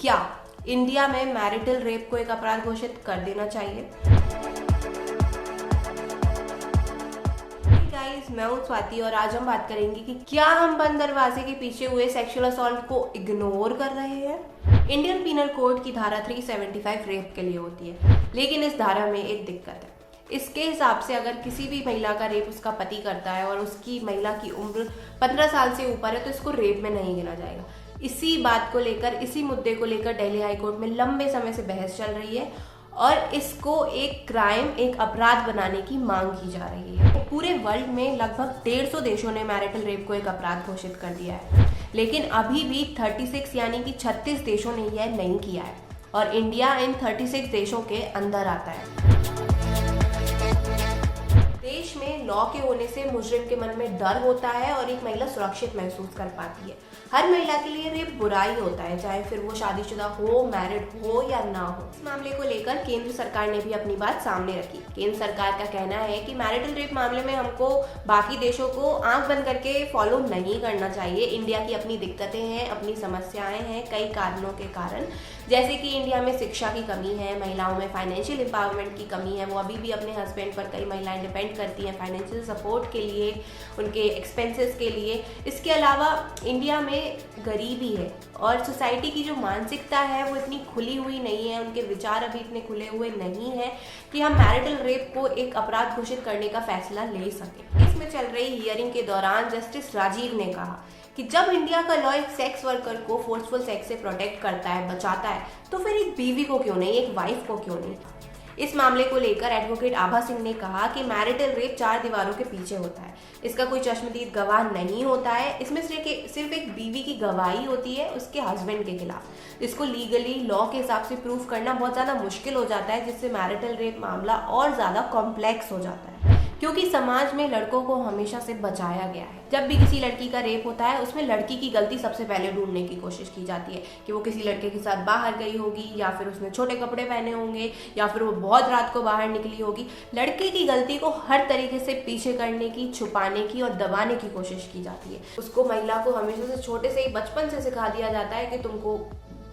क्या इंडिया में marital rape को एक अपराध घोषित कर देना चाहिए? गाइस, मैं हूं स्वाति और आज हम बात करेंगे कि क्या हम बंद दरवाजे के पीछे हुए सेक्सुअल असॉल्ट को इग्नोर कर रहे हैं। इंडियन पीनल कोड की धारा 375 रेप के लिए होती है, लेकिन इस धारा में एक दिक्कत है। इसके हिसाब से अगर किसी भी महिला का रेप उसका पति करता है और उसकी महिला की उम्र 15 साल से ऊपर है तो इसको रेप में नहीं गिना जाएगा। इसी बात को लेकर, इसी मुद्दे को लेकर दिल्ली हाई कोर्ट में लंबे समय से बहस चल रही है और इसको एक क्राइम, एक अपराध बनाने की मांग की जा रही है। पूरे वर्ल्ड में लगभग 150 देशों ने मैरिटल रेप को एक अपराध घोषित कर दिया है, लेकिन अभी भी 36 यानी कि 36 देशों ने यह नहीं किया है और इंडिया इन 36 देशों के अंदर आता है। देश में लॉ के होने से मुजरिम के मन में डर होता है और एक महिला सुरक्षित महसूस कर पाती है। हर महिला के लिए रेप बुरा ही होता है, चाहे फिर वो शादीशुदा हो, मैरिड हो या ना हो। इस मामले को लेकर केंद्र सरकार ने भी अपनी बात सामने रखी। केंद्र सरकार का कहना है कि मैरिटल रेप मामले में हमको बाकी देशों को आंख बंद करके फॉलो नहीं करना चाहिए। इंडिया की अपनी दिक्कतें हैं, अपनी समस्याएं हैं, कई कारणों के कारण, जैसे कि इंडिया में शिक्षा की कमी है, महिलाओं में फाइनेंशियल एम्पावरमेंट की कमी है। वो अभी भी अपने हस्बैंड पर, कई महिलाएं डिपेंड करती हैं फाइनेंशियल सपोर्ट के लिए, उनके एक्सपेंसेस के लिए। इसके अलावा इंडिया में गरीबी है और सोसाइटी की जो मानसिकता है वो इतनी खुली हुई नहीं है, उनके विचार अभी इतने खुले हुए नहीं है कि हम मैरिटल रेप को एक अपराध घोषित करने का फैसला ले सकें। इसमें चल रही हियरिंग के दौरान जस्टिस राजीव ने कहा कि जब इंडिया का लॉ एक सेक्स वर्कर को फोर्सफुल सेक्स से प्रोटेक्ट करता है, बचाता है, तो फिर एक बीवी को क्यों नहीं, एक वाइफ को क्यों नहीं। इस मामले को लेकर एडवोकेट आभा सिंह ने कहा कि मैरिटल रेप 4 दीवारों के पीछे होता है, इसका कोई चश्मदीद गवाह नहीं होता है, इसमें सिर्फ एक बीवी की गवाही होती है उसके हस्बैंड के खिलाफ। इसको लीगली लॉ के हिसाब से प्रूफ करना बहुत ज़्यादा मुश्किल हो जाता है, जिससे मैरिटल रेप मामला और ज़्यादा कॉम्प्लेक्स हो जाता है, क्योंकि समाज में लड़कों को हमेशा से बचाया गया है। जब भी किसी लड़की का रेप होता है उसमें लड़की की गलती सबसे पहले ढूंढने की कोशिश की जाती है कि वो किसी लड़के के साथ बाहर गई होगी, या फिर उसने छोटे कपड़े पहने होंगे, या फिर वो बहुत रात को बाहर निकली होगी। लड़के की गलती को हर तरीके से पीछे करने की, छुपाने की और दबाने की कोशिश की जाती है। उसको, महिला को हमेशा से छोटे से ही, बचपन से सिखा दिया जाता है कि तुमको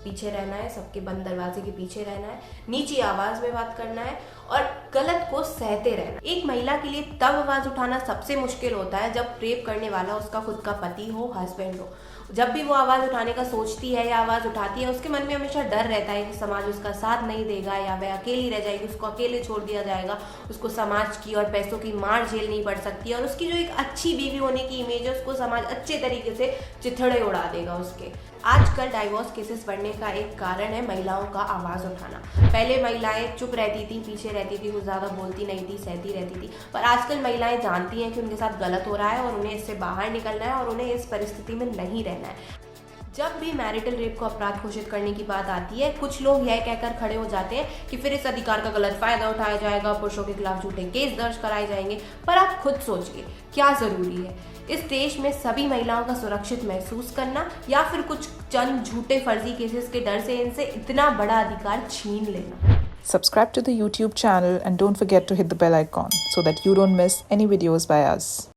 पीछे रहना है, सबके बंद दरवाजे के पीछे रहना है, नीची आवाज में बात करना है और गलत को सहते रहना। एक महिला के लिए तब आवाज उठाना सबसे मुश्किल होता है जब रेप करने वाला उसका खुद का पति हो, हस्बैंड हो। जब भी वो आवाज उठाने का सोचती है या आवाज उठाती है, उसके मन में हमेशा डर रहता है कि समाज उसका साथ नहीं देगा या वह अकेली रह जाएगी, उसको अकेले छोड़ दिया जाएगा, उसको समाज की और पैसों की मार झेलनी पड़ सकती है और उसकी जो एक अच्छी बीवी होने की इमेज है उसको समाज अच्छे तरीके से चिथड़े उड़ा देगा उसके। आजकल डाइवोर्स केसेस बढ़ने का एक कारण है महिलाओं का आवाज उठाना। पहले महिलाएं चुप रहती थी, पीछे रहती थी, कुछ ज्यादा बोलती नहीं थी, सहती रहती थी, पर आजकल महिलाएं जानती हैं कि उनके साथ गलत हो रहा है और उन्हें इससे बाहर निकलना है और उन्हें इस परिस्थिति में नहीं रहना है। जब भी मैरिटल रेप को अपराध घोषित करने की बात आती है, कुछ लोग यह कहकर खड़े हो जाते हैं कि फिर इस अधिकार का गलत फायदा उठाया जाएगा, पुरुषों के खिलाफ झूठे केस दर्ज कराए जाएंगे। पर आप खुद सोचिए, क्या जरूरी है इस देश में सभी महिलाओं का सुरक्षित महसूस करना, या फिर कुछ चंद झूठे फर्जी केसेस के डर से इनसे इतना बड़ा अधिकार छीन लेना? Subscribe to the YouTube channel and don't forget to hit the bell icon so that you don't miss any videos by us.